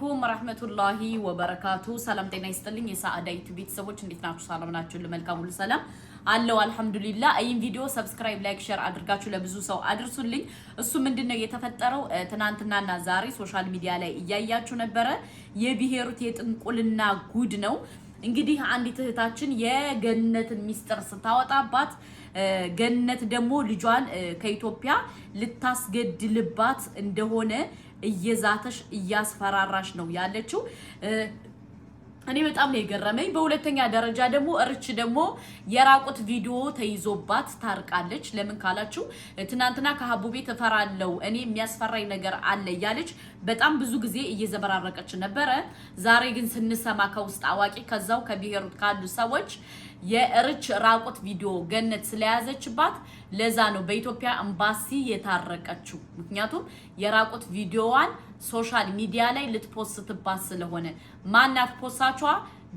አለይኩም ወራህመቱላሂ ወበረካቱ። ሰላም ጤና ይስጥልኝ የሰዓዳ ዩቲዩብ ቤተሰቦች እንዴት ናችሁ? ሰላም ናችሁ? ለመልካም ሁሉ ሰላም አለው አልሐምዱሊላህ። አይን ቪዲዮ ሰብስክራይብ፣ ላይክ፣ ሼር አድርጋችሁ ለብዙ ሰው አድርሱልኝ። እሱ ምንድነው የተፈጠረው? ትናንትናና ዛሬ ሶሻል ሚዲያ ላይ እያያችሁ ነበረ። የብሔሩት የጥንቁልና ጉድ ነው። እንግዲህ አንዲት እህታችን የገነትን ሚስጥር ስታወጣባት ገነት ደግሞ ልጇን ከኢትዮጵያ ልታስገድልባት እንደሆነ እየዛተሽ እያስፈራራሽ ነው ያለችው። እኔ በጣም ነው የገረመኝ። በሁለተኛ ደረጃ ደግሞ እርች ደግሞ የራቁት ቪዲዮ ተይዞባት ታርቃለች። ለምን ካላችሁ ትናንትና ከሀቡ ቤት እፈራለሁ እኔ የሚያስፈራኝ ነገር አለ እያለች በጣም ብዙ ጊዜ እየዘበራረቀች ነበረ። ዛሬ ግን ስንሰማ ከውስጥ አዋቂ ከዛው ከብሔሩት ካሉ ሰዎች የእርች ራቁት ቪዲዮ ገነት ስለያዘችባት ለዛ ነው በኢትዮጵያ ኤምባሲ የታረቀችው። ምክንያቱም የራቁት ቪዲዮዋን ሶሻል ሚዲያ ላይ ልትፖስትባት ስለሆነ። ማናት ፖስታቿ?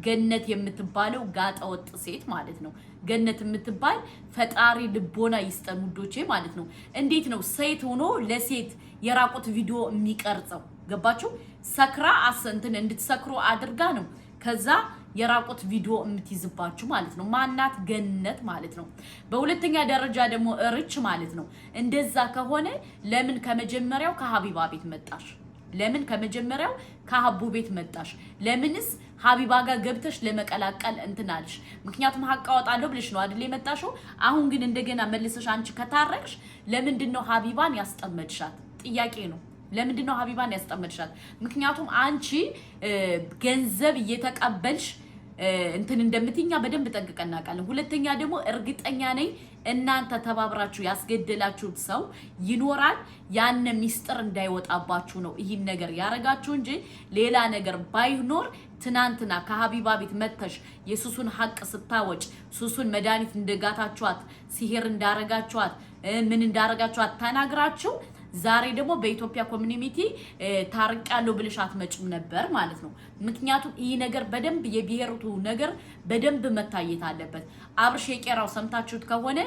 ገነት የምትባለው ጋጠወጥ ሴት ማለት ነው። ገነት የምትባል ፈጣሪ ልቦና ይስጠን ውዶቼ ማለት ነው። እንዴት ነው ሴት ሆኖ ለሴት የራቁት ቪዲዮ የሚቀርጸው? ገባችሁ? ሰክራ እንትን እንድትሰክሩ አድርጋ ነው ከዛ የራቁት ቪዲዮ የምትይዝባችሁ ማለት ነው። ማናት? ገነት ማለት ነው። በሁለተኛ ደረጃ ደግሞ እርች ማለት ነው። እንደዛ ከሆነ ለምን ከመጀመሪያው ከሀቢባ ቤት መጣሽ? ለምን ከመጀመሪያው ከሀቡ ቤት መጣሽ? ለምንስ ሀቢባ ጋር ገብተሽ ለመቀላቀል እንትናልሽ? ምክንያቱም ሀቅ አወጣለሁ ብለሽ ነው አይደል የመጣሽው። አሁን ግን እንደገና መልሰሽ አንቺ ከታረቅሽ ለምንድነው ሀቢባን ያስጠመድሻት? ጥያቄ ነው። ለምንድነው ሀቢባን ያስጠመድሻት? ምክንያቱም አንቺ ገንዘብ እየተቀበልሽ እንትን እንደምትኛ በደንብ ጠንቅቀን እናውቃለን። ሁለተኛ ደግሞ እርግጠኛ ነኝ እናንተ ተባብራችሁ ያስገደላችሁት ሰው ይኖራል። ያን ሚስጥር እንዳይወጣባችሁ ነው ይህን ነገር ያረጋችሁ እንጂ ሌላ ነገር ባይኖር ትናንትና ከሀቢባ ቤት መተሽ የሱሱን ሀቅ ስታወጭ ሱሱን መድኃኒት እንደጋታችኋት ሲሄር እንዳረጋችኋት ምን እንዳረጋችኋት ተናግራችሁ ዛሬ ደግሞ በኢትዮጵያ ኮሚኒቲ ታርቃለሁ ብለሽ አትመጭም ነበር ማለት ነው። ምክንያቱም ይህ ነገር በደንብ የብሔሩቱ ነገር በደንብ መታየት አለበት። አብርሽ የቄራው ሰምታችሁት ከሆነ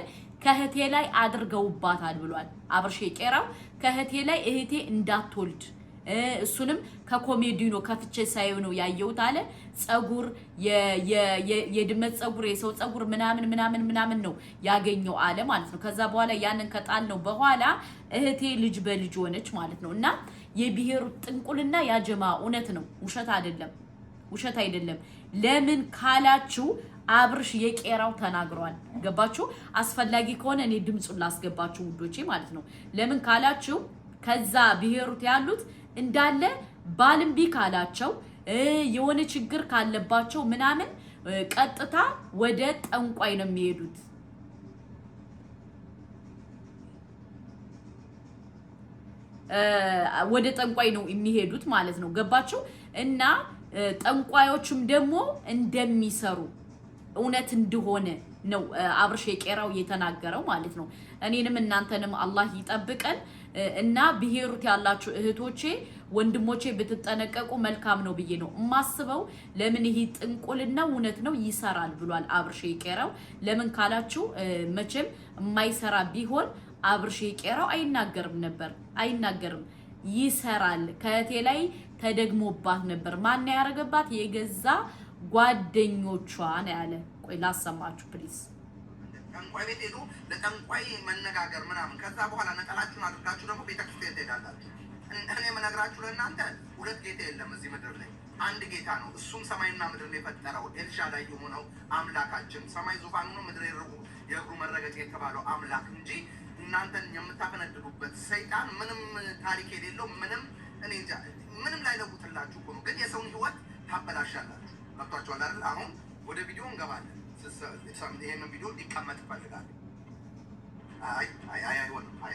ከእህቴ ላይ አድርገውባታል ብሏል። አብርሽ የቄራው ከእህቴ ላይ እህቴ እንዳትወልድ እሱንም ከኮሜዲኖ ከፍቼ ሳይው ነው ያየሁት አለ። ጸጉር የድመት ጸጉር የሰው ጸጉር ምናምን ነው ያገኘው አለ ማለት ነው። ከዛ በኋላ ያንን ከጣል ነው በኋላ እህቴ ልጅ በልጅ ሆነች ማለት ነው። እና የብሔሩ ጥንቁልና ያጀማ እውነት ነው፣ ውሸት አይደለም። ለምን ካላችሁ አብርሽ የቄራው ተናግሯል። ገባችሁ? አስፈላጊ ከሆነ እኔ ድምጹን ላስገባችሁ ውዶቼ ማለት ነው። ለምን ካላችሁ ከዛ ብሔሩት ያሉት እንዳለ ባልምቢ ካላቸው የሆነ ችግር ካለባቸው ምናምን ቀጥታ ወደ ጠንቋይ ነው የሚሄዱት። ወደ ጠንቋይ ነው የሚሄዱት ማለት ነው። ገባችሁ? እና ጠንቋዮቹም ደግሞ እንደሚሰሩ እውነት እንደሆነ ነው አብርሽ የቄራው የተናገረው ማለት ነው። እኔንም እናንተንም አላህ ይጠብቀን። እና ብሔሩት ያላችሁ እህቶቼ ወንድሞቼ ብትጠነቀቁ መልካም ነው ብዬ ነው የማስበው። ለምን ይሄ ጥንቁልና እውነት ነው ይሰራል ብሏል አብርሽ የቄራው። ለምን ካላችሁ መቼም የማይሰራ ቢሆን አብርሽ የቄራው አይናገርም ነበር፣ አይናገርም። ይሰራል። ከእህቴ ላይ ተደግሞባት ነበር። ማን ያረጋባት? የገዛ ጓደኞቿ ነው ያለ። ቆይ ላሰማችሁ ፕሊዝ። ጠንቋይ ቤት ሄዱ ለጠንቋይ መነጋገር ምናምን። ከዛ በኋላ ነጠላችሁን አድርጋችሁ ደግሞ ቤተክርስቲያን ትሄዳላችሁ። እኔ የምነግራችሁ ለእናንተ ሁለት ጌታ የለም እዚህ ምድር ላይ አንድ ጌታ ነው። እሱም ሰማይና ምድርን የፈጠረው ኤልሻዳይ የሆነው አምላካችን፣ ሰማይ ዙፋኑ ነው፣ ምድር የእግሩ መረገጫ የተባለው አምላክ እንጂ እናንተን የምታፈነድዱበት ሰይጣን ምንም ታሪክ የሌለው ምንም እኔ እንጃ ምንም ላይለውጥላችሁ እኮ ነው። ግን የሰውን ህይወት ታበላሻላችሁ። ገብቷችኋል አይደል? አሁን ወደ ቪዲዮ እንገባለን። ይሄንን ቪዲዮ ሊቀመጥ ይፈልጋል።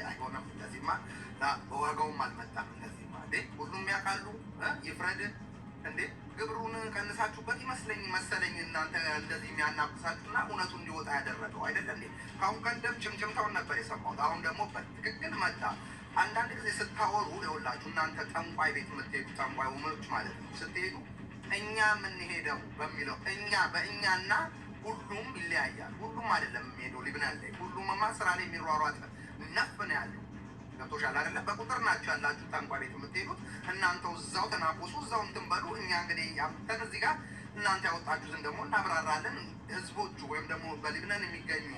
አይሆንም። እንደዚህማ በዋጋውም አልመጣም። እንደዚህማ ሁሉም ያውቃሉ። ይፍረድ እንዴ! ግብሩን ቀንሳችሁበት መሰለኝ እናንተ እንደዚህ የሚያናብሳችሁና እውነቱ እንዲወጣ ያደረገው አይደለ እንዴ? ከአሁን ቀደም ጭምጭምታውን ነበር የሰማሁት። አሁን ደግሞ በትክክል መጣ። አንዳንድ ጊዜ ስታወሩ ይኸውላችሁ እናንተ ጠንቋይ ቤት የምትሄዱ ጠንቋይ ውሞች ማለት ነው ስትሄዱ እኛ የምንሄደው በሚለው እኛ በእኛና ሁሉም ይለያያል። ሁሉም አይደለም የሚሄደው ሊብናል ላይ ሁሉምማ ስራ ላይ የሚሯሯጥ ነፍ ነው ያለው። ገብቶሻል አይደለ? በቁጥር ናቸው ያላችሁ ጠንቋይ ቤት የምትሄዱት እናንተው እዛው ተናቆሱ እዛው እንትን በሉ። እኛ እንግዲህ ያምተን እዚህ ጋር እናንተ ያወጣችሁትን ደግሞ እናብራራለን። ህዝቦቹ ወይም ደግሞ በሊብነን የሚገኙ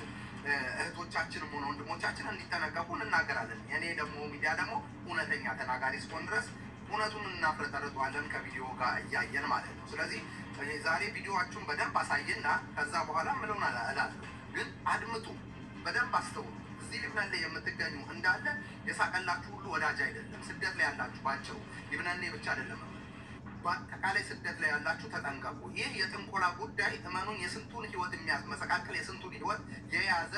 እህቶቻችንም ሆነ ወንድሞቻችን እንዲጠነቀቁ እንናገራለን። እኔ ደግሞ ሚዲያ ደግሞ እውነተኛ ተናጋሪ እስኮን ድረስ እውነቱን እናፍረጠርጠዋለን ከቪዲዮ ጋር እያየን ማለት ነው። ስለዚህ ዛሬ ቪዲዮዋችሁን በደንብ አሳይና ከዛ በኋላ ምለውን እላለሁ። ግን አድምጡ፣ በደንብ አስተውሉ። እዚህ ሊብነን ላይ የምትገኙ እንዳለ የሳቀላችሁ ሁሉ ወዳጅ አይደለም። ስደት ላይ ያላችሁ ባጭሩ ሊብነን ላይ ብቻ አይደለም፣ በአጠቃላይ ስደት ላይ ያላችሁ ተጠንቀቁ። ይህ የጥንቆላ ጉዳይ እመኑን የስንቱን ህይወት የሚያስመሰቃቅል የስንቱን ህይወት የያዘ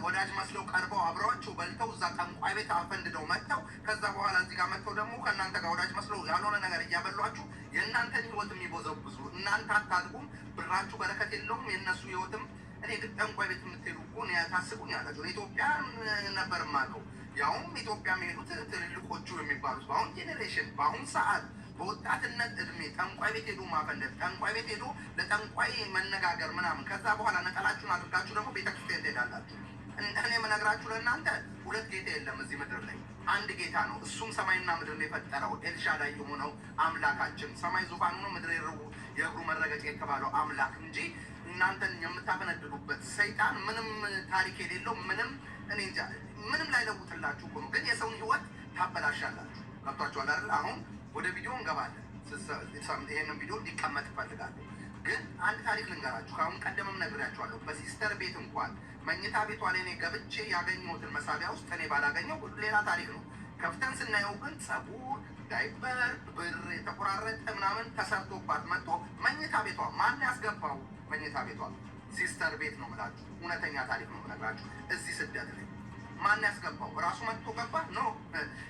ወዳጅ መስለው ቀርበው አብረዋቸው በልተው እዛ ጠንቋይ ቤት አፈንድደው መጥተው ከዛ በኋላ እዚህ ጋር መጥተው ደግሞ ከእናንተ ጋር ወዳጅ መስለው ያልሆነ ነገር እያበሏችሁ የእናንተን ህይወት የሚቦዘብዙ እናንተ አታድጉም። ብራችሁ በረከት የለውም። የእነሱ ህይወትም እኔ ግን ጠንቋይ ቤት የምትሄዱ እኮ ታስቡኝ ያላቸው ኢትዮጵያ ነበር የማውቀው። ያውም ኢትዮጵያ የሚሄዱት ትልልቆቹ የሚባሉት በአሁን ጄኔሬሽን በአሁን ሰዓት በወጣትነት እድሜ ጠንቋይ ቤት ሄዱ ማፈንደት፣ ጠንቋይ ቤት ሄዱ ለጠንቋይ መነጋገር ምናምን። ከዛ በኋላ ነጠላችሁን አድርጋችሁ ደግሞ ቤተክርስቲያን ትሄዳላችሁ። እኔ የምነግራችሁ ለእናንተ ሁለት ጌታ የለም እዚህ ምድር ላይ አንድ ጌታ ነው። እሱም ሰማይና ምድር የፈጠረው ኤልሻዳይ የሆነው አምላካችን፣ ሰማይ ዙፋኑ ነው፣ ምድር የእግሩ መረገጫ የተባለው አምላክ እንጂ እናንተን የምታፈነድዱበት ሰይጣን ምንም ታሪክ የሌለው ምንም እኔ እንጃ ምንም ላይለውጥላችሁ እኮ ነው። ግን የሰውን ህይወት ታበላሻላችሁ። ገብቷችኋል አይደል? አሁን ወደ ቪዲዮ እንገባለን። ይህንን ቪዲዮ እንዲቀመጥ እፈልጋለሁ። ግን አንድ ታሪክ ልንገራችሁ። ከአሁን ቀደምም ነግሬያችኋለሁ። በሲስተር ቤት እንኳን መኝታ ቤቷ ላይ እኔ ገብቼ ያገኘሁትን መሳቢያ ውስጥ እኔ ባላገኘው ሌላ ታሪክ ነው። ከፍተን ስናየው ግን ጸጉር፣ ዳይፐር፣ ብር የተቆራረጠ ምናምን ተሰርቶባት መጥቶ መኝታ ቤቷ ማን ያስገባው? መኝታ ቤቷ ሲስተር ቤት ነው የምላችሁ። እውነተኛ ታሪክ ነው የምነግራችሁ። እዚህ ስደት ላይ ማን ያስገባው? ራሱ መጥቶ ገባ? ኖ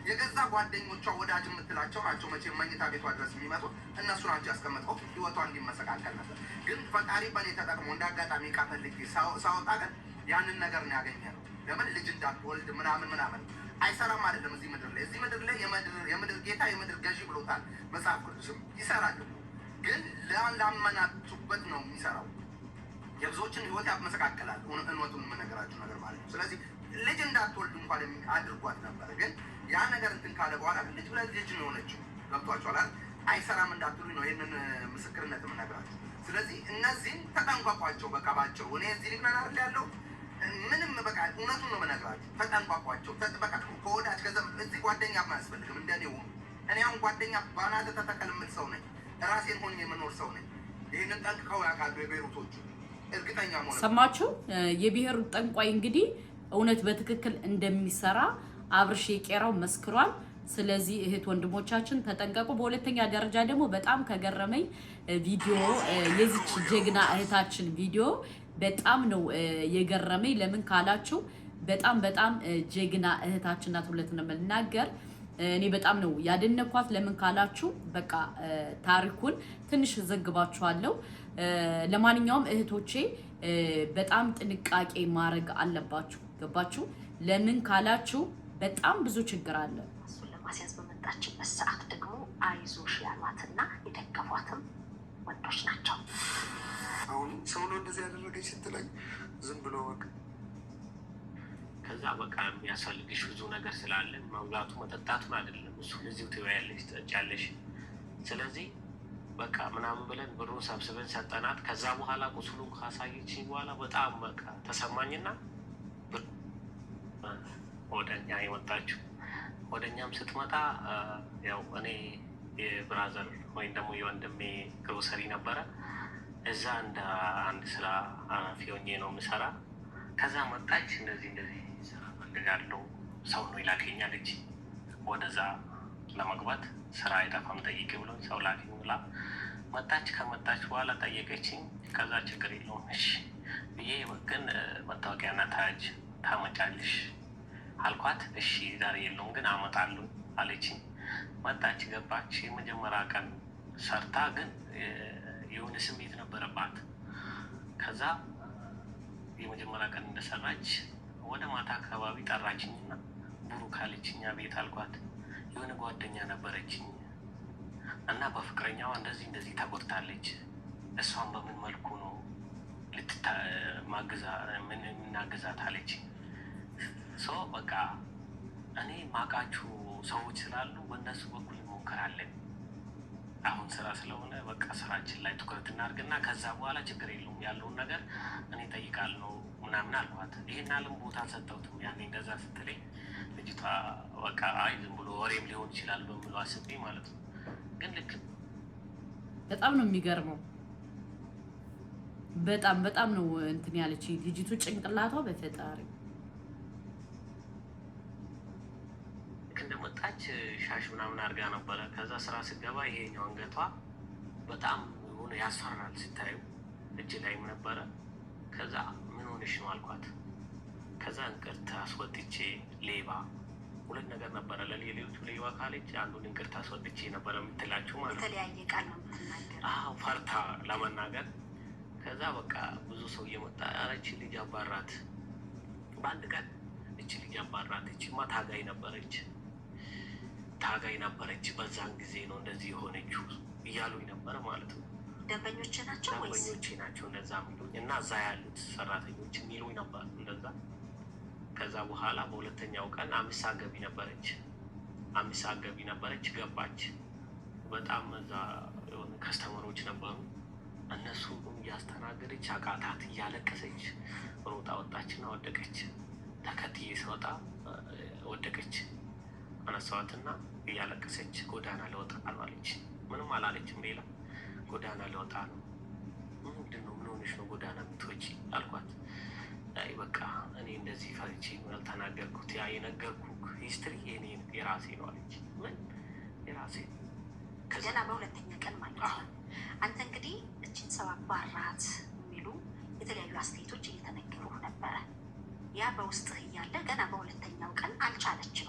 የገዛ ጓደኞቿ ወዳጅ የምትላቸው ናቸው መቼም መኝታ ቤቷ ድረስ የሚመጡት እነሱ ናቸው ያስቀመጠው። ህይወቷ እንዲመሰቃቀል ነበር። ግን ፈጣሪ በእኔ ተጠቅሞ እንደ አጋጣሚ ዕቃ ፈልጌ ሳወጣ ግን ያንን ነገር ነው ያገኘነው። ለምን ልጅ እንዳትወልድ ምናምን ምናምን አይሰራም አይደለም እዚህ ምድር ላይ። እዚህ ምድር ላይ የምድር ጌታ የምድር ገዢ ብሎታል መጽሐፍ ቅዱስም። ይሰራል ግን ላመናችሁበት ነው የሚሰራው። የብዙዎችን ህይወት ያመሰቃቀላል። እውነቱን የምነግራችሁ ነገር ማለት ነው። ስለዚህ ልጅ እንዳትወልድ እንኳን አድርጓት ነበር። ግን ያ ነገር እንትን ካለ በኋላ ልጅ ብለ ልጅ ነው የሆነችው። ገብቷችኋል? አይሰራም እንዳትሉ ነው ይህንን ምስክርነት የምነግራችሁ። ስለዚህ እነዚህም ተጠንቋቋቸው። በቃ ባቸው እኔ እዚህ ሊብነን አይደል ያለው ምንም በቃ እውነቱን ነው የምነግራችሁ። ተጠንቋቋቸው። በቃ ከወዳጅ ከዘም እዚህ ጓደኛ አያስፈልግም። እንደኔው እኔ አሁን ጓደኛ ባናተ ተተከል የምል ሰው ነኝ። ራሴን ሆኜ የምኖር ሰው ነኝ። ይህንን ጠንቅቀው ያውቃሉ የቤሩቶቹ እርግጠኛ ሆነ። ሰማችሁ? የብሔሩ ጠንቋይ እንግዲህ እውነት በትክክል እንደሚሰራ አብርሽ የቄራው መስክሯል። ስለዚህ እህት ወንድሞቻችን ተጠንቀቁ። በሁለተኛ ደረጃ ደግሞ በጣም ከገረመኝ ቪዲዮ የዚች ጀግና እህታችን ቪዲዮ በጣም ነው የገረመኝ። ለምን ካላችሁ በጣም ጀግና እህታችን ናት። ሁለት ነው የምናገር። እኔ በጣም ነው ያደነኳት። ለምን ካላችሁ በቃ ታሪኩን ትንሽ ዘግባችኋለሁ። ለማንኛውም እህቶቼ በጣም ጥንቃቄ ማድረግ አለባችሁ። ገባችሁ? ለምን ካላችሁ በጣም ብዙ ችግር አለ። እሱን ለማስያዝ በመጣችበት ሰዓት ደግሞ አይዞሽ ያሏትና የደገፏትም ወንዶች ናቸው። አሁን ሰው ነው እንደዚህ ያደረገች ስትለኝ ዝም ብሎ በቃ ከዛ በቃ የሚያስፈልግሽ ብዙ ነገር ስላለ መብላቱ መጠጣቱን አይደለም እሱን እዚሁ ትበያለሽ ትጠጫለሽ። ስለዚህ በቃ ምናምን ብለን ብሩን ሰብስበን ሰጠናት። ከዛ በኋላ ቁስሉን ካሳየችኝ በኋላ በጣም በቃ ተሰማኝና ወደኛ የመጣችው ወደኛም ስትመጣ ያው እኔ የብራዘር ወይም ደግሞ የወንድሜ ግሮሰሪ ነበረ። እዛ እንደ አንድ ስራ ኃላፊ ሆኜ ነው የምሰራ። ከዛ መጣች። እንደዚህ ስራ ፈልጋለሁ ሰው ነው ይላከኛለች። ወደዛ ለመግባት ስራ አይጠፋም ጠይቄ ብሎ ሰው ላኪኝ ብላ መጣች። ከመጣች በኋላ ጠየቀችኝ። ከዛ ችግር የለውም እሺ ብዬ ግን መታወቂያና ታጅ ታመጫለሽ አልኳት። እሺ ዛሬ የለውም ግን አመጣለሁ አለችኝ። መጣች፣ ገባች። የመጀመሪያ ቀን ሰርታ ግን የሆነ ስሜት ነበረባት። ከዛ የመጀመሪያ ቀን እንደሰራች ወደ ማታ አካባቢ ጠራችኝና ቡሩ ካለችኛ ቤት አልኳት። የሆነ ጓደኛ ነበረችኝ እና በፍቅረኛዋ እንደዚህ ተጎድታለች። እሷን በምን መልኩ ነው ምናግዛት አለችኝ። በቃ እኔ ማውቃችሁ ሰዎች ስላሉ በእነሱ በኩል እንሞክራለን። አሁን ስራ ስለሆነ በቃ ስራችን ላይ ትኩረት እናድርግና ከዛ በኋላ ችግር የለውም ያለውን ነገር እኔ እጠይቃለሁ ምናምን አልኳት። ይህን አለም ቦታ አልሰጠሁትም። ያኔ እንደዛ ስትለኝ ልጅቷ በቃ አይ ዝም ብሎ ወሬም ሊሆን ይችላል በምለው አስቤ ማለት ነው። ግን ልክ በጣም ነው የሚገርመው። በጣም ነው እንትን ያለች ልጅቱ ጭንቅላቷ በፈጣሪ እንደመጣች ሻሽ ምናምን አድርጋ ነበረ። ከዛ ስራ ስገባ ይሄኛው አንገቷ በጣም ሆነ ያስፈራል ስታዩ፣ እጅ ላይም ነበረ። ከዛ ምን ሆነሽ ነው አልኳት። ከዛ እንቅርት አስወጥቼ ሌባ ሁለት ነገር ነበረ ለሌሎቹ ሌባ ካለች አንዱን እንቅርት አስወጥቼ ነበረ የምትላቸው ማለት ነው። የተለያየ ቃል ነው የምትናገር። አዎ ፈርታ ለመናገር። ከዛ በቃ ብዙ ሰው እየመጣ ያለች ልጅ አባራት። በአንድ ቀን እች ልጅ አባራት። እችማ ታጋይ ነበረች በዛን ጊዜ ነው እንደዚህ የሆነችው እያሉኝ ነበረ ማለት ነው። ደንበኞች ናቸው ወይስ? ደንበኞቼ ናቸው እንደዛ የሚሉኝ እና እዛ ያሉት ሰራተኞች የሚሉኝ ነበር እንደዛ። ከዛ በኋላ በሁለተኛው ቀን 5 ሰዓት ገቢ ነበረች ገባች። በጣም እዛ የሆነ ከስተመሮች ነበሩ። እነሱ እያስተናገደች አቃታት፣ እያለቀሰች ሮጣ ወጣችና ወደቀች። ተከትዬ ስወጣ ወደቀች። አነሳዋትና እያለቀሰች ጎዳና ልወጣ ነው አለች። ምንም አላለችም ሌላ። ጎዳና ልወጣ ነው። ምንድን ነው ምን ሆነሽ ነው ጎዳና የምትወጪ አልኳት። አይ በቃ እኔ እንደዚህ ፈርቼ ያልተናገርኩት ያ የነገርኩህ ሂስትሪ የራሴ ነው አለች። ምን የራሴ? ገና በሁለተኛ ቀን ማለት ነው። አንተ እንግዲህ እችን ሰው አባራት የሚሉ የተለያዩ አስተያየቶች እየተነገሩ ነበረ። ያ በውስጥህ እያለ ገና በሁለተኛው ቀን አልቻለችም፣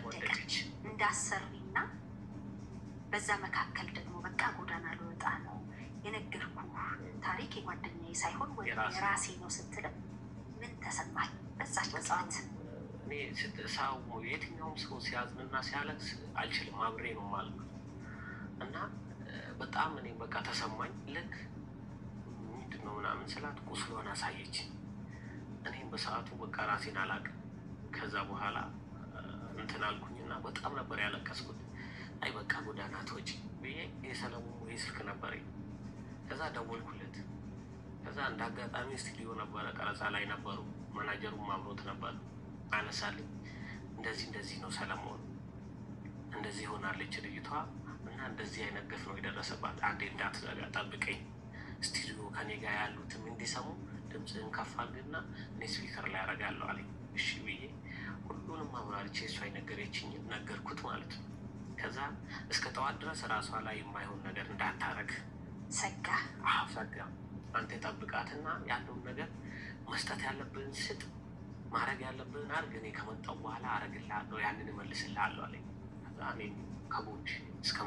ወደቀች እንዳሰሪና በዛ መካከል ደግሞ በቃ ጎዳና ልወጣ ነው የነገርኩህ ታሪክ የጓደኛዬ ሳይሆን ወይ የራሴ ነው ስትልም ምን ተሰማኝ? በዛች ቅጽበት እኔ ሰው የትኛውም ሰው ሲያዝንና ሲያለቅስ አልችልም፣ አብሬ ነው ማለት ነው። እና በጣም እኔ በቃ ተሰማኝ። ልክ ምንድን ነው ምናምን ስላት ቁስሏን አሳየች። እኔም በሰዓቱ በቃ ራሴን አላቅም። ከዛ በኋላ እንትን አልኩኝና በጣም ነበር ያለቀስኩት። አይ በቃ ጎዳና ትወጪ ብዬ የሰለሞን ስልክ ነበረኝ። ከዛ ደወልኩለት። ከዛ እንደ አጋጣሚ ስቱዲዮ ነበረ፣ ቀረጻ ላይ ነበሩ። ማናጀሩም አብሮት ነበር። አነሳልኝ። እንደዚህ ነው ሰለሞን፣ እንደዚህ ሆናለች ልጅቷ እና እንደዚህ አይነት ግፍ ነው የደረሰባት። አንዴ እንዳትዘጋ ጠብቀኝ፣ ስቱዲዮ ከኔ ጋር ያሉትም እንዲሰሙ ድምፅህን ከፍ አድርግና እኔ ስፒከር ላይ ያደርጋለሁ አለኝ። እሺ ብዬ ሁሉንም አብራርቼ እሷ የነገረችኝን ነገርኩት ማለት ነው። ከዛ እስከ ጠዋት ድረስ ራሷ ላይ የማይሆን ነገር እንዳታረግ ሰጋ። አንተ ጠብቃትና ያለውን ነገር መስጠት ያለብህን ስጥ፣ ማድረግ ያለብህን አድርግ። እኔ ከመጣሁ በኋላ አረግልሃለሁ፣ ያንን እመልስልሃለሁ አለኝ። ከዛ እኔም ከጎንሽ እስከ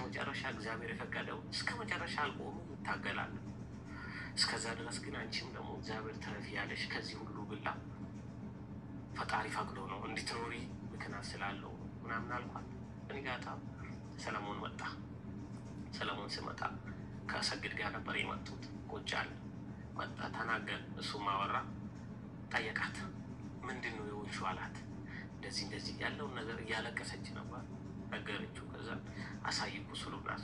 መጨረሻ እግዚአብሔር የፈቀደው እስከ መጨረሻ አልቆምም፣ እታገላለሁ። እስከዛ ድረስ ግን አንቺም ደግሞ እግዚአብሔር ተረፊ ያለሽ ከዚህ ሁሉ ብላ ፈጣሪ ፈቅዶ ነው እንድትኖሪ ምክንያት ስላለው ምናምን አልኳት። እኔ ጋታ ሰለሞን መጣ። ሰለሞን ስመጣ ከሰግድ ጋር ነበር የመጡት። ቁጭ አለ፣ መጣ፣ ተናገር። እሱ ማወራ ጠየቃት። ምንድን ነው የሆንሽው አላት። እንደዚህ ያለውን ነገር እያለቀሰች ነበር ነገረችው። ከዛ አሳይኩ ስሉናት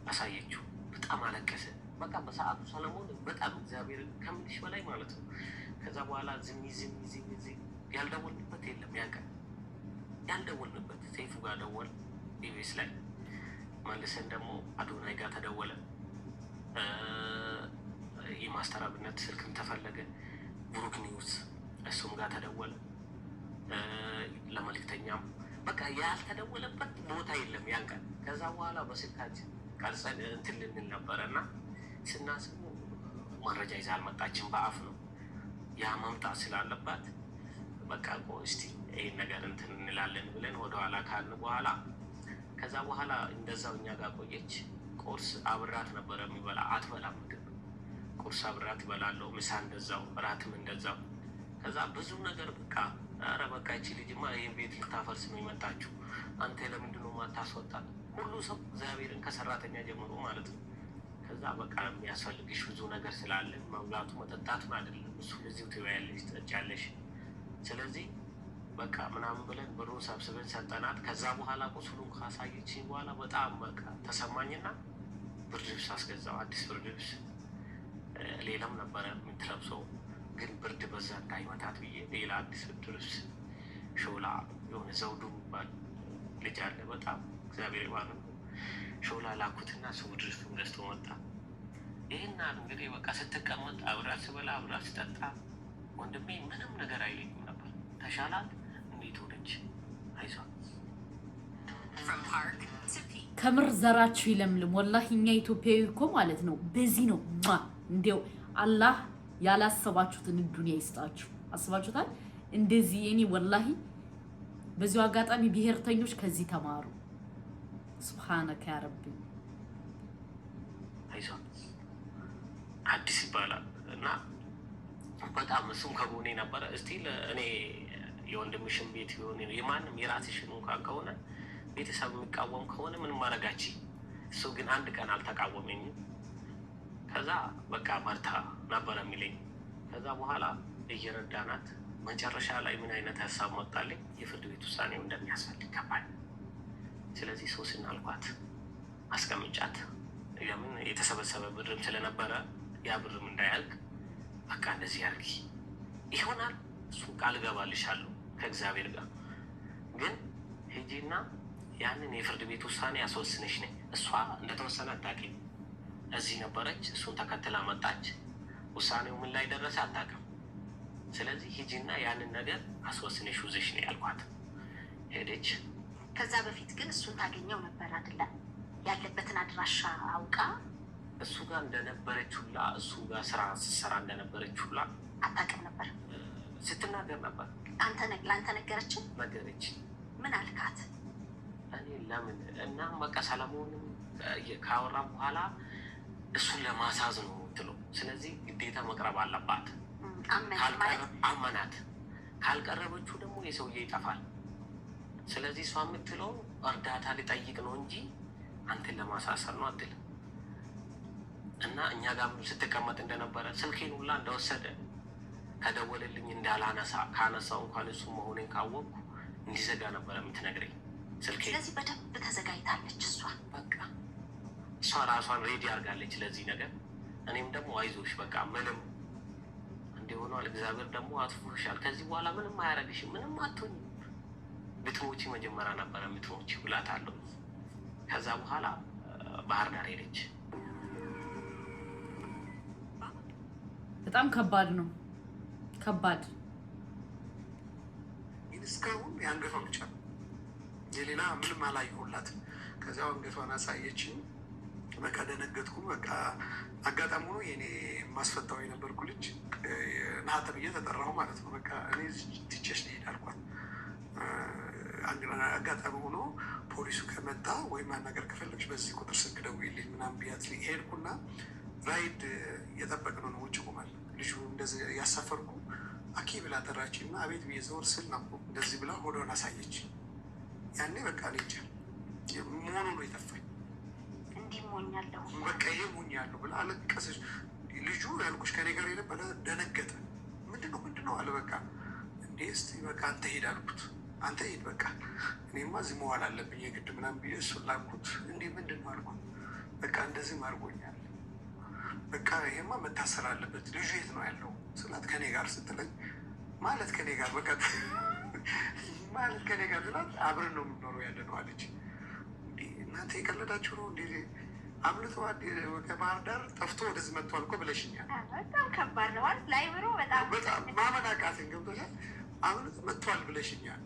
አሳየችው። በጣም አለቀሰ። በቃ በሰዓቱ ሰለሞን በጣም እግዚአብሔር ከምልሽ በላይ ማለት ነው። ከዛ በኋላ ዝም ያልደወልንበት የለም። ያቀን ያልደወልንበት ሰይፉ ጋር ደወል፣ ኢቢኤስ ላይ መልሰን ደግሞ አዶናይ ጋር ተደወለ። የማስተር አብነት ስልክም ተፈለገ። ብሩክ ኒውስ እሱም ጋር ተደወለ። ለመልክተኛም በቃ ያልተደወለበት ቦታ የለም ያን ቀን። ከዛ በኋላ በስልካችን ቀርጸን እንትን ልንል ነበረ እና ስናስቡ መረጃ ይዛ አልመጣችም። በአፍ ነው ያ መምጣት ስላለባት በቃ እስቲ ይህን ነገር እንትን እንላለን ብለን ወደኋላ ካልን በኋላ ከዛ በኋላ እንደዛው እኛ ጋር ቆየች። ቁርስ አብራት ነበረ የሚበላ፣ አትበላም ምግብ። ቁርስ አብራት ይበላለሁ፣ ምሳ እንደዛው፣ እራትም እንደዛው። ከዛ ብዙ ነገር በቃ ኧረ በቃ ይቺ ልጅማ ይህን ቤት ልታፈርስ ነው የመጣችው፣ አንተ ለምንድነው ማታስወጣት? ሁሉ ሰው እግዚአብሔርን ከሰራተኛ ጀምሮ ማለት ነው። ከዛ በቃ የሚያስፈልግሽ ብዙ ነገር ስላለ መብላቱ መጠጣቱን አይደለም እሱ እዚሁ ትበያለሽ፣ ትጠጫለሽ። ስለዚህ በቃ ምናምን ብለን ብሩን ሰብስበን ሰጠናት። ከዛ በኋላ ቁስሉን ካሳየችኝ በኋላ በጣም በቃ ተሰማኝና ብርድ ልብስ አስገዛው፣ አዲስ ብርድ ልብስ። ሌላም ነበረ የምትለብሰው ግን ብርድ በዛ እንዳይመታት ብዬ ሌላ አዲስ ብርድ ልብስ ሾላ የሆነ ዘውዱ የሚባል ልጅ አለ፣ በጣም እግዚአብሔር ባለ ሾላ ላኩትና እሱ ብርድ ልብሱን ገዝቶ መጣ። ይህና እንግዲህ በቃ ስትቀመጥ አብራት ስበላ አብራት ስጠጣ ወንድሜ ምንም ነገር አይለኝም ነበር። ተሻላት እንዴት ሆነች? አይዟት። ከምር ዘራችሁ ይለምልም። ወላሂ እኛ ኢትዮጵያዊ እኮ ማለት ነው በዚህ ነው እንዲያው አላህ ያላሰባችሁትን ዱንያ ይስጣችሁ። አስባችሁታል? እንደዚህ እኔ ወላሂ በዚሁ አጋጣሚ ብሔርተኞች ከዚህ ተማሩ። ሱብሃነከ ያ ረቢ። አይዟት አዲስ ይባላል እና በጣም እሱም ከጎኔ ነበረ። እስቲ እኔ የወንድምሽን ቤት ቢሆን የማንም የራስሽን እንኳን ከሆነ ቤተሰብ የሚቃወም ከሆነ ምንም ማድረጋች። እሱ ግን አንድ ቀን አልተቃወመኝም። ከዛ በቃ መርታ ነበረ የሚለኝ። ከዛ በኋላ እየረዳናት መጨረሻ ላይ ምን አይነት ሀሳብ መጣልኝ? የፍርድ ቤት ውሳኔው እንደሚያስፈልግ ገባኝ። ስለዚህ ሶስና አልኳት አስቀምጫት። ለምን የተሰበሰበ ብርም ስለነበረ ያ ብርም እንዳያልቅ በቃ እንደዚህ ያርጊ ይሆናል፣ እሱ ቃል እገባልሻለሁ ከእግዚአብሔር ጋር። ግን ሂጂና ያንን የፍርድ ቤት ውሳኔ ያስወስንሽ ነኝ። እሷ እንደተወሰነ አታውቂም። እዚህ ነበረች፣ እሱን ተከትላ መጣች። ውሳኔው ምን ላይ ደረሰ አታውቅም። ስለዚህ ሂጂና ያንን ነገር አስወስንሽ ውዝሽ ነው ያልኳት። ሄደች። ከዛ በፊት ግን እሱን ታገኘው ነበር አይደለም? ያለበትን አድራሻ አውቃ እሱ ጋር እንደነበረች ሁላ እሱ ጋር ስራ ስትሰራ እንደነበረች ሁላ አታውቅም ነበር። ስትናገር ነበር። ለአንተ ነገረችን? ነገረች። ምን አልካት? እኔ ለምን እናም በቃ ሰለሞንም ካወራም በኋላ እሱን ለማሳዝ ነው ትለው። ስለዚህ ግዴታ መቅረብ አለባት። አመናት። ካልቀረበችው ደግሞ የሰውዬ ይጠፋል። ስለዚህ እሷ የምትለው እርዳታ ሊጠይቅ ነው እንጂ አንተን ለማሳሰር ነው አትልም። እና እኛ ጋር ስትቀመጥ እንደነበረ ስልኬን ሁላ እንደወሰደ ከደወለልኝ እንዳላነሳ ካነሳው እንኳን እሱ መሆኔን ካወቅኩ እንዲዘጋ ነበረ የምትነግረኝ ስልኬ። ስለዚህ በደንብ ተዘጋጅታለች እሷ። በቃ እሷ ራሷን ሬዲ አድርጋለች ለዚህ ነገር። እኔም ደግሞ አይዞሽ በቃ ምንም እንዲሆኗል፣ እግዚአብሔር ደግሞ አትፎሻል፣ ከዚህ በኋላ ምንም አያረግሽም፣ ምንም አትሆኝም፣ ብትሞቺ መጀመሪያ ነበረ የምትሞቺ እላታለሁ። ከዛ በኋላ ባህር ዳር ሄደች። በጣም ከባድ ነው፣ ከባድ። እስካሁን የአንገቷ ብቻ ነው፣ የሌላ ምንም አላየሁላትም። ከዚያው አንገቷን አሳየችኝ። በቃ ደነገጥኩ። በቃ አጋጣሚ ሆኖ የኔ ማስፈታው የነበርኩ ልጅ ናተ ብዬ ተጠራሁ ማለት ነው። በቃ እኔ ትቼሽ ልሄድ አልኳት። አጋጣሚ ሆኖ ፖሊሱ ከመጣ ወይም ማናገር ከፈለግሽ በዚህ ቁጥር ስልክ ደውይልኝ ምናምን ብያት ሄድኩና ራይድ እየጠበቅነው ነው ውጭ ቆማል። ልጁ እንደዚህ ያሳፈርኩ አኪ ብላ ጠራችኝ እና አቤት ብዬ ዘወር ስል ነው እንደዚህ ብላ ሆዷን አሳየች። ያኔ በቃ ልጅ መሆኑ ነው የጠፋኝ። እንዲሞኛለሁ በቃ ይሄ ሞኛለሁ ብላ አለቀሰች። ልጁ ያልኩሽ ከኔ ጋር የነበረ ደነገጠ። ምንድነው አለ። በቃ እንዴ እስቲ በቃ አንተ ሄድ አልኩት። አንተ ሄድ በቃ እኔማ እዚህ መዋል አለብኝ የግድ ምናምን ብዬ እሱን ላኩት። እንዴ ምንድነው አልኩት። በቃ እንደዚህ አድርጎኛል፣ በቃ ይሄማ መታሰር አለበት። ልጁ የት ነው ያለው ስላት ከኔ ጋር ስትለኝ ማለት ከኔ ጋር በቃ ማለት ከኔ ጋር ስላት አብረን ነው የምንኖረው ያለ ነው አለች። እናንተ የቀለዳችሁ ነው እንዴ? አምልቶ ከባህር ዳር ጠፍቶ ወደዚህ መጥቷል እኮ ብለሽኛል። በጣም ከባድ ነው ላይ ብሎ በጣም ማመን አቃተኝ። ገብቶሻል? አምልቶ መጥቷል ብለሽኛል።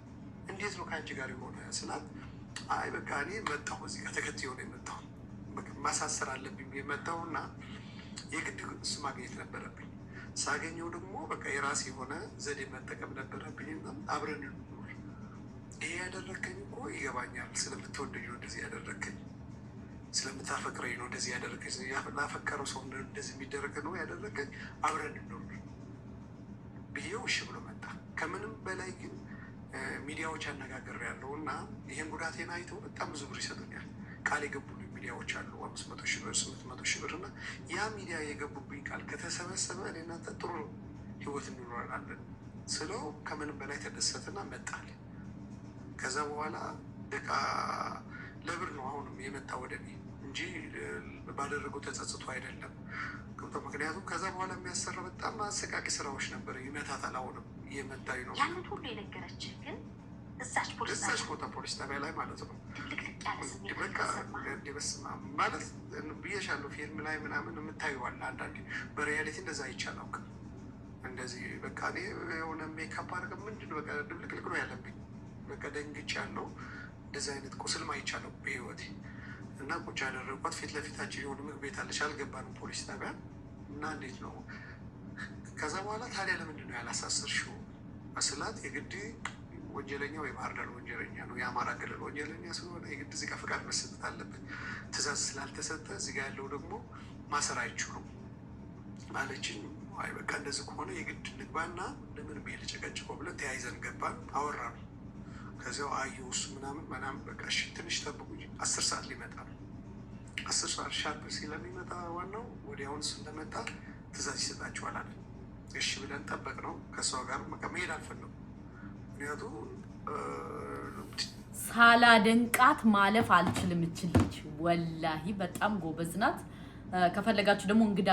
እንዴት ነው ከአንቺ ጋር የሆነ ስላት አይ በቃ እኔ መጣሁ እዚህ ጋር ተከትዬ ነው የመጣሁ፣ ማሳሰር አለብኝ የመጣሁ እና የግድ እሱ ማግኘት ነበረብኝ። ሳገኘው ደግሞ በቃ የራሴ የሆነ ዘዴ መጠቀም ነበረብኝ እና አብረን እንኖር። ይሄ ያደረከኝ እኮ ይገባኛል፣ ስለምትወደኝ ነው እንደዚህ ያደረከኝ፣ ስለምታፈቅረኝ ነው እንደዚህ ያደረከኝ፣ ላፈቀረው ሰው እንደዚህ የሚደረገ ነው ያደረከኝ፣ አብረን እንኖር ብዬው እሺ ብሎ መጣ። ከምንም በላይ ግን ሚዲያዎች አነጋግሬያለሁ እና ይህን ጉዳቴን አይተው በጣም ብዙ ብር ይሰጡኛል። ቃል የገቡልኝ ሚዲያዎች አሉ 500,000 ብር 800,000 ብር እና ያ ሚዲያ የገቡብኝ ቃል ከተሰበሰበ እኔ እናንተ ጥሩ ህይወት እንኖራለን ስለው ከምንም በላይ ተደሰትና መጣል። ከዛ በኋላ በቃ ለብር ነው አሁንም የመጣ ወደ እኔ እንጂ ባደረገው ተጸጽቶ አይደለም። ምክንያቱም ከዛ በኋላ የሚያሰራ በጣም አሰቃቂ ስራዎች ነበር። ይመታታል። አሁንም እየመታኝ ነው። ያንን ሁሉ የነገረች ግን እዛች ቦታ ፖሊስ ጣቢያ ላይ ማለት ነው። በቃ በስመ አብ ማለት ብዬሻለሁ። ፊልም ላይ ምናምን የምታየዋለህ አንዳንዴ። በሪያሊቲ እንደዛ አይቻላል። እንደዚህ በቃ እኔ የሆነ ሜካፕ አድርገን ምንድን በቃ ድብልቅልቅ ነው ያለብኝ። በቃ ደንግጫለሁ። እንደዚህ አይነት ቁስልም አይቻለሁ በህይወቴ እና ቁጭ ያደረጓት ፊት ለፊታችን የሆነ ምግብ ቤት አለች። አልገባንም ፖሊስ ጣቢያ እና እንዴት ነው ከዛ በኋላ ታዲያ ለምንድን ነው ያላሳሰርሽው ስላት የግድ ወንጀለኛ ወይ ባህር ዳር ወንጀለኛ ነው የአማራ ክልል ወንጀለኛ ስለሆነ የግድ እዚህ ጋር ፈቃድ መሰጠት አለበት። ትእዛዝ ስላልተሰጠ እዚህ ጋር ያለው ደግሞ ማሰር አይችሉም አለችኝ። አይ በቃ እንደዚህ ከሆነ የግድ ንግባና ለምን ብዬ ልጨቀጭቆ ብለን ተያይዘን ገባን። አወራን። ከዚያው አየሁ እሱ ምናምን በቃ እሺ ትንሽ ጠብቁ 10 ሰዓት ሊመጣ ነው። 10 ሰዓት ሻርፕ ስለሚመጣ ዋናው ወዲያውኑ እሱ እንደመጣ ትእዛዝ ይሰጣችኋል አለ። እሺ ብለን ጠበቅ ነው። ከእሷ ጋር በቃ መሄድ አልፈለጉም። ምክንያቱም ሳላደንቃት ማለፍ አልችልም። እችልች ወላሂ በጣም ጎበዝ ናት። ከፈለጋችሁ ደግሞ እንግዳ